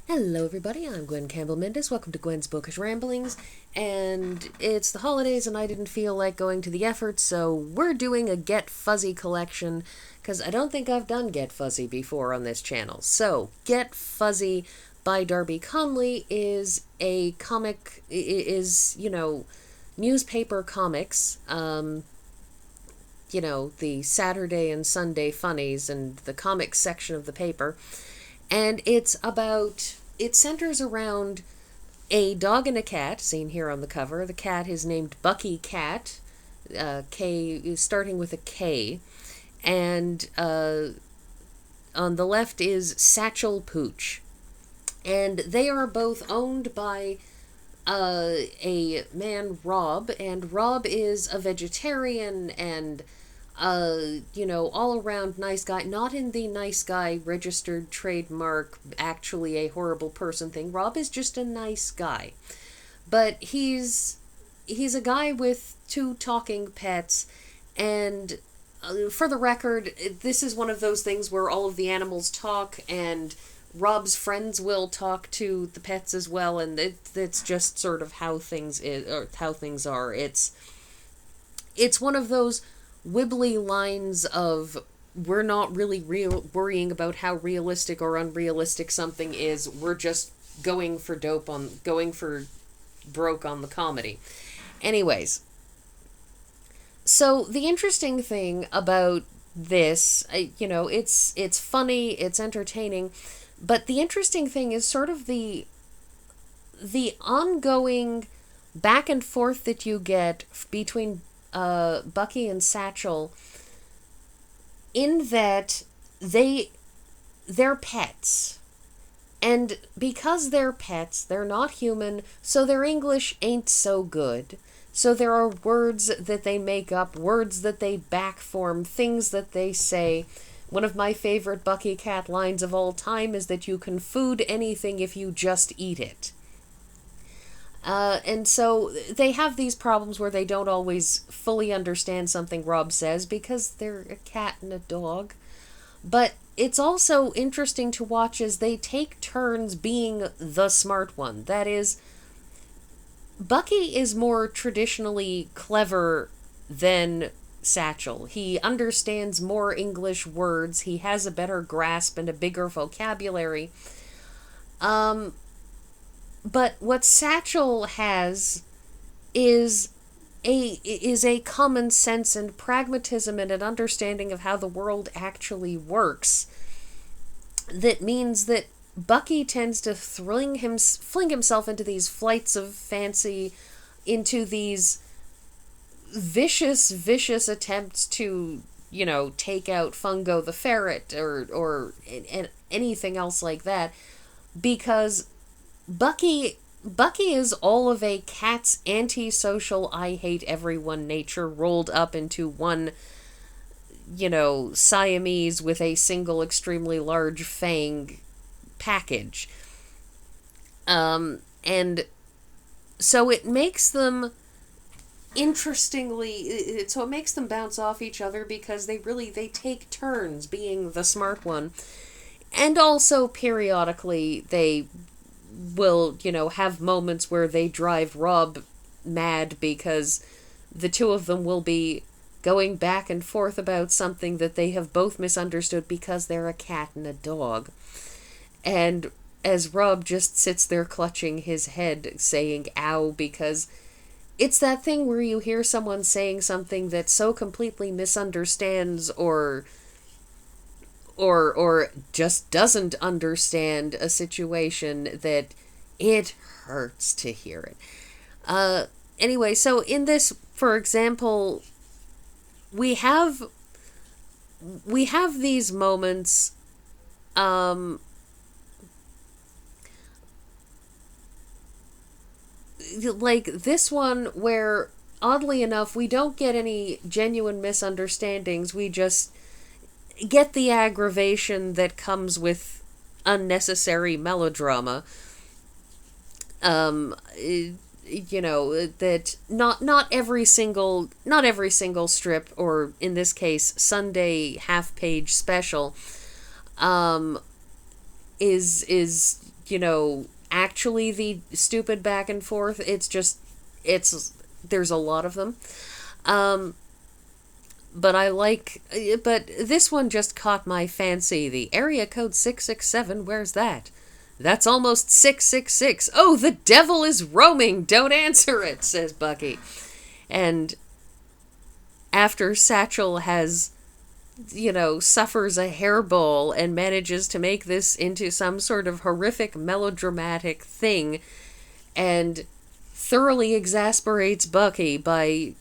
Hello everybody, I'm Gwen Campbell-Mindes. Welcome to Gwen's Bookish Ramblings, and it's the holidays and I didn't feel like going to the effort, so we're doing a Get Fuzzy collection, because I don't think I've done Get Fuzzy before on this channel. So, Get Fuzzy by Darby Conley is a comic, newspaper comics, the Saturday and Sunday funnies and the comics section of the paper. And it centers around a dog and a cat, seen here on the cover. The cat is named Bucky Katt, starting with a K. And on the left is Satchel Pooch. And they are both owned by a man, Rob, and Rob is a vegetarian and all around nice guy, not in the nice guy registered trademark, actually a horrible person thing. Rob is just a nice guy. But he's a guy with two talking pets, and for the record, this is one of those things where all of the animals talk, and Rob's friends will talk to the pets as well, and it's just sort of how things are. It's one of those wibbly lines of we're not really worrying about how realistic or unrealistic something is. We're just going for broke on the comedy. Anyways, so the interesting thing about this, it's funny, it's entertaining, but the interesting thing is sort of the ongoing back and forth that you get between Bucky and Satchel, in that they're pets. And because they're pets, they're not human, so their English ain't so good. So there are words that they make up, words that they backform, things that they say. One of my favorite Bucky Katt lines of all time is that you can food anything if you just eat it. And so they have these problems where they don't always fully understand something Rob says because they're a cat and a dog. But it's also interesting to watch as they take turns being the smart one. That is, Bucky is more traditionally clever than Satchel. He understands more English words. He has a better grasp and a bigger vocabulary. But what Satchel has is a common sense and pragmatism and an understanding of how the world actually works. That means that Bucky tends to fling himself into these flights of fancy, into these vicious attempts to, take out Fungo the ferret or anything else like that, because Bucky is all of a cat's antisocial, I hate everyone nature rolled up into one, Siamese with a single extremely large fang package. And so it makes them it makes them bounce off each other because they take turns being the smart one. And also periodically they will, have moments where they drive Rob mad because the two of them will be going back and forth about something that they have both misunderstood because they're a cat and a dog. And as Rob just sits there clutching his head saying ow, because it's that thing where you hear someone saying something that so completely misunderstands or just doesn't understand a situation that it hurts to hear it. Anyway, so in this, for example, we have these moments, like this one where, oddly enough, we don't get any genuine misunderstandings. We just get the aggravation that comes with unnecessary melodrama. That not every single strip, or in this case Sunday half-page special, is actually the stupid back and forth. There's a lot of them. But this one just caught my fancy. The area code 667, where's that? That's almost 666. Oh, the devil is roaming. Don't answer it, says Bucky. And after Satchel has, suffers a hairball and manages to make this into some sort of horrific melodramatic thing and thoroughly exasperates Bucky by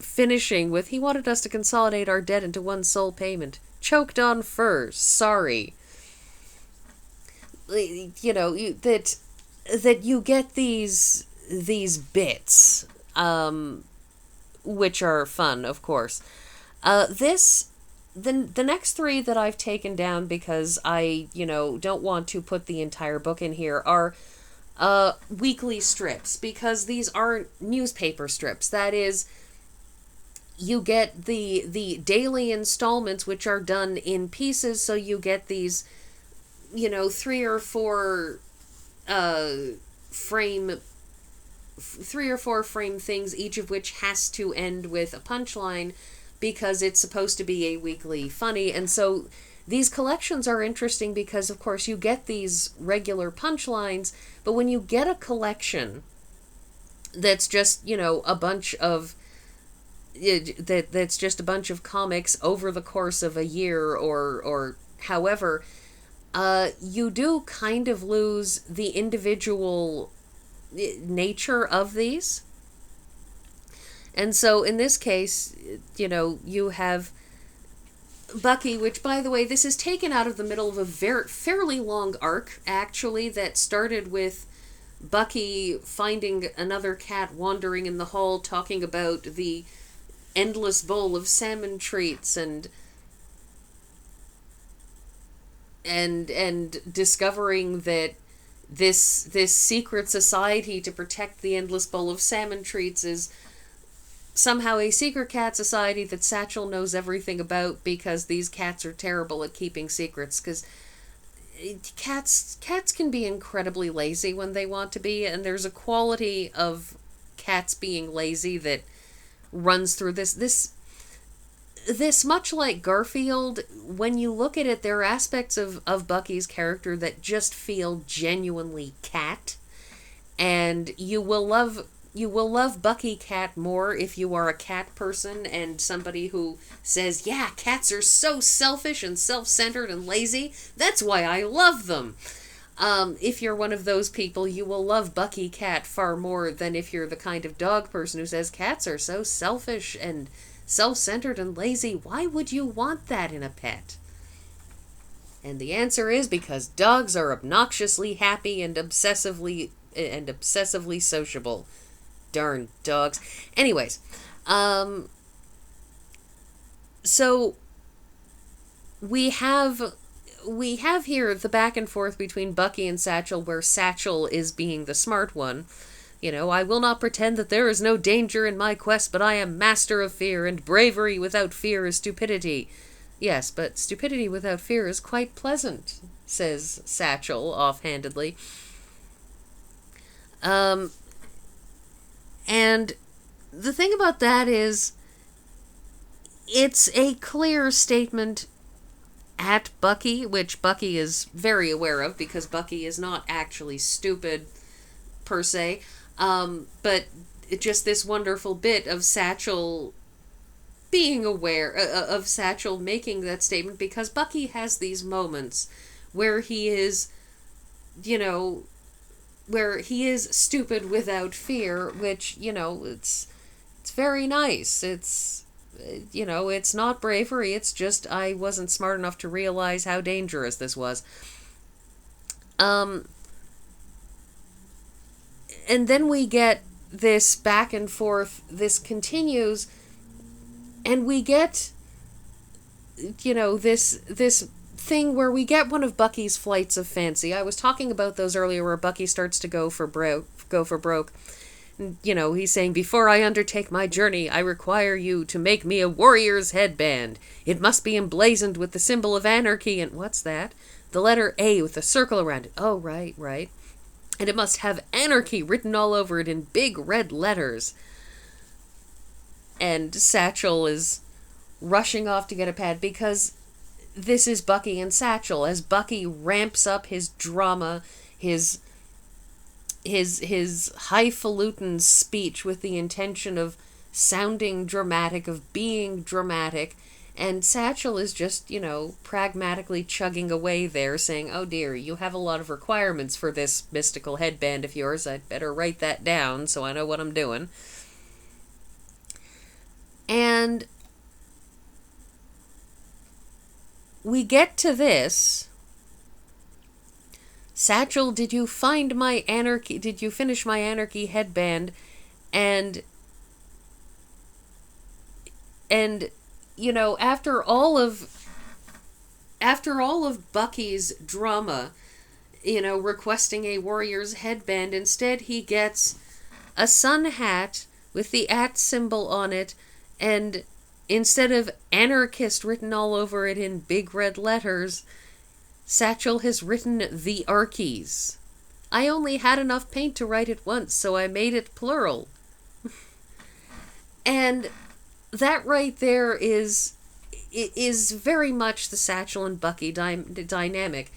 finishing with, he wanted us to consolidate our debt into one sole payment. Choked on fur. Sorry. That you get these bits, which are fun, of course. The next three that I've taken down because I, don't want to put the entire book in here are weekly strips, because these aren't newspaper strips. That is, you get the daily installments, which are done in pieces, so you get these, 3 or 4 frame things, each of which has to end with a punchline, because it's supposed to be a weekly funny. And so these collections are interesting because, of course, you get these regular punchlines, but when you get a collection that's just, a bunch of that's just a bunch of comics over the course of a year or however, you do kind of lose the individual nature of these. And so in this case, you have Bucky, which, by the way, this is taken out of the middle of a fairly long arc, actually, that started with Bucky finding another cat wandering in the hall, talking about the endless bowl of salmon treats and discovering that this secret society to protect the endless bowl of salmon treats is somehow a secret cat society that Satchel knows everything about, because these cats are terrible at keeping secrets, because cats can be incredibly lazy when they want to be, and there's a quality of cats being lazy that runs through this much like Garfield. When you look at it, there are aspects of Bucky's character that just feel genuinely cat, and you will love Bucky Katt more if you are a cat person and somebody who says, yeah, cats are so selfish and self-centered and lazy, that's why I love them. If you're one of those people, you will love Bucky Katt far more than if you're the kind of dog person who says cats are so selfish and self-centered and lazy. Why would you want that in a pet? And the answer is because dogs are obnoxiously happy and obsessively sociable. Darn dogs. Anyways, so we have here the back and forth between Bucky and Satchel, where Satchel is being the smart one. I will not pretend that there is no danger in my quest, but I am master of fear, and bravery without fear is stupidity. Yes, but stupidity without fear is quite pleasant, says Satchel offhandedly. And the thing about that is, it's a clear statement at Bucky, which Bucky is very aware of, because Bucky is not actually stupid, per se. But just this wonderful bit of Satchel being aware of Satchel making that statement, because Bucky has these moments where he is, where he is stupid without fear, which, it's very nice. It's, it's not bravery, it's just I wasn't smart enough to realize how dangerous this was. And then we get this back and forth, this continues, and we get, this thing where we get one of Bucky's flights of fancy. I was talking about those earlier, where Bucky starts to go for broke. He's saying, before I undertake my journey, I require you to make me a warrior's headband. It must be emblazoned with the symbol of anarchy. And what's that? the letter A with a circle around it. Oh, right, right. And it must have anarchy written all over it in big red letters. And Satchel is rushing off to get a pad because this is Bucky and Satchel. As Bucky ramps up his drama, his highfalutin speech with the intention of sounding dramatic, of being dramatic, and Satchel is just, pragmatically chugging away there, saying, oh dear, you have a lot of requirements for this mystical headband of yours. I'd better write that down so I know what I'm doing. And we get to this. Satchel, did you find my anarchy? Did you finish my anarchy headband? And after all of Bucky's drama, requesting a warrior's headband, instead he gets a sun hat with the at symbol on it, and instead of anarchist written all over it in big red letters, Satchel has written the Archies. I only had enough paint to write it once, so I made it plural. And that right there is very much the Satchel and Bucky dynamic.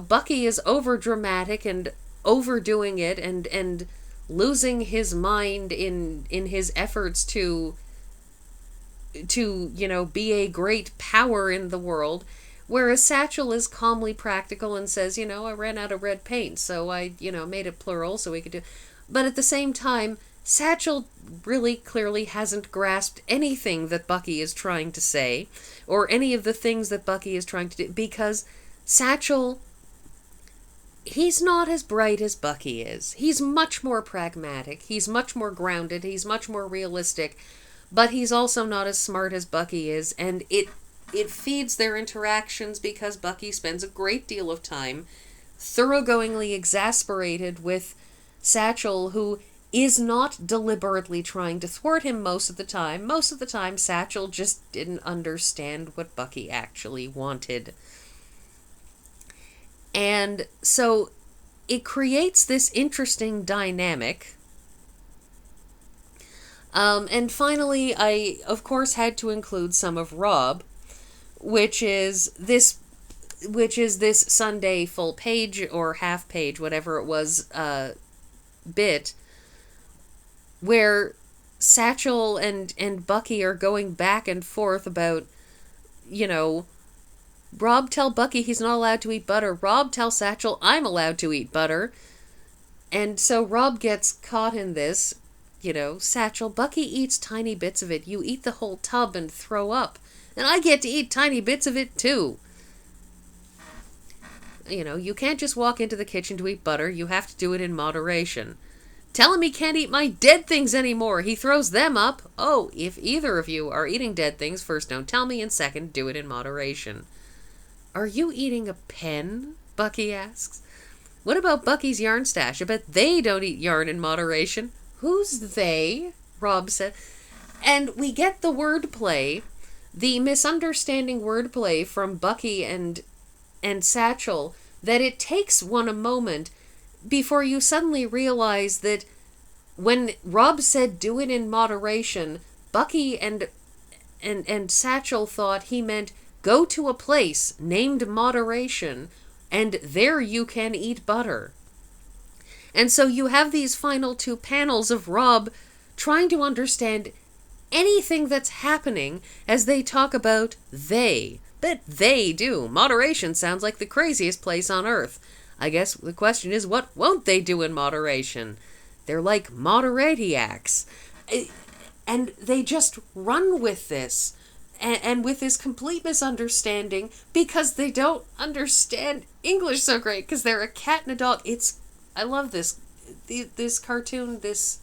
Bucky is over-dramatic and overdoing it and losing his mind in his efforts to be a great power in the world, whereas Satchel is calmly practical and says, I ran out of red paint, so I, made it plural so we could do... But at the same time, Satchel really clearly hasn't grasped anything that Bucky is trying to say, or any of the things that Bucky is trying to do, because Satchel, he's not as bright as Bucky is. He's much more pragmatic, he's much more grounded, he's much more realistic, but he's also not as smart as Bucky is, and it feeds their interactions because Bucky spends a great deal of time thoroughgoingly exasperated with Satchel, who is not deliberately trying to thwart him most of the time. Most of the time, Satchel just didn't understand what Bucky actually wanted. And so it creates this interesting dynamic. And finally, I, of course, had to include some of Rob, which is this Sunday full page or half page, whatever it was, bit, where Satchel and Bucky are going back and forth about, Rob tell Bucky he's not allowed to eat butter. Rob tell Satchel I'm allowed to eat butter. And so Rob gets caught in this, Satchel, Bucky eats tiny bits of it. You eat the whole tub and throw up. And I get to eat tiny bits of it too. You can't just walk into the kitchen to eat butter. You have to do it in moderation. Tell him he can't eat my dead things anymore. He throws them up. Oh, if either of you are eating dead things, first, don't tell me, and second, do it in moderation. Are you eating a pen? Bucky asks. What about Bucky's yarn stash? I bet they don't eat yarn in moderation. Who's they? Rob said. And we get the wordplay, the misunderstanding wordplay from Bucky and Satchel, that it takes one a moment before you suddenly realize that when Rob said do it in moderation, Bucky and Satchel thought he meant go to a place named Moderation, and there you can eat butter. And so you have these final two panels of Rob trying to understand anything that's happening as they talk about they. But they do. Moderation sounds like the craziest place on earth. I guess the question is, what won't they do in moderation? They're like moderatiacs. And they just run with this. And with this complete misunderstanding because they don't understand English so great because they're a cat and a dog. I love this. This cartoon, this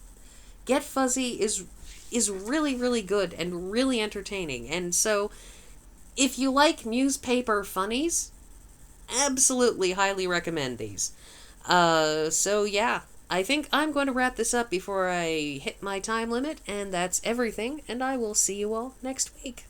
Get Fuzzy is really, really good and really entertaining. And so if you like newspaper funnies, absolutely highly recommend these. So yeah, I think I'm going to wrap this up before I hit my time limit, and that's everything, and I will see you all next week.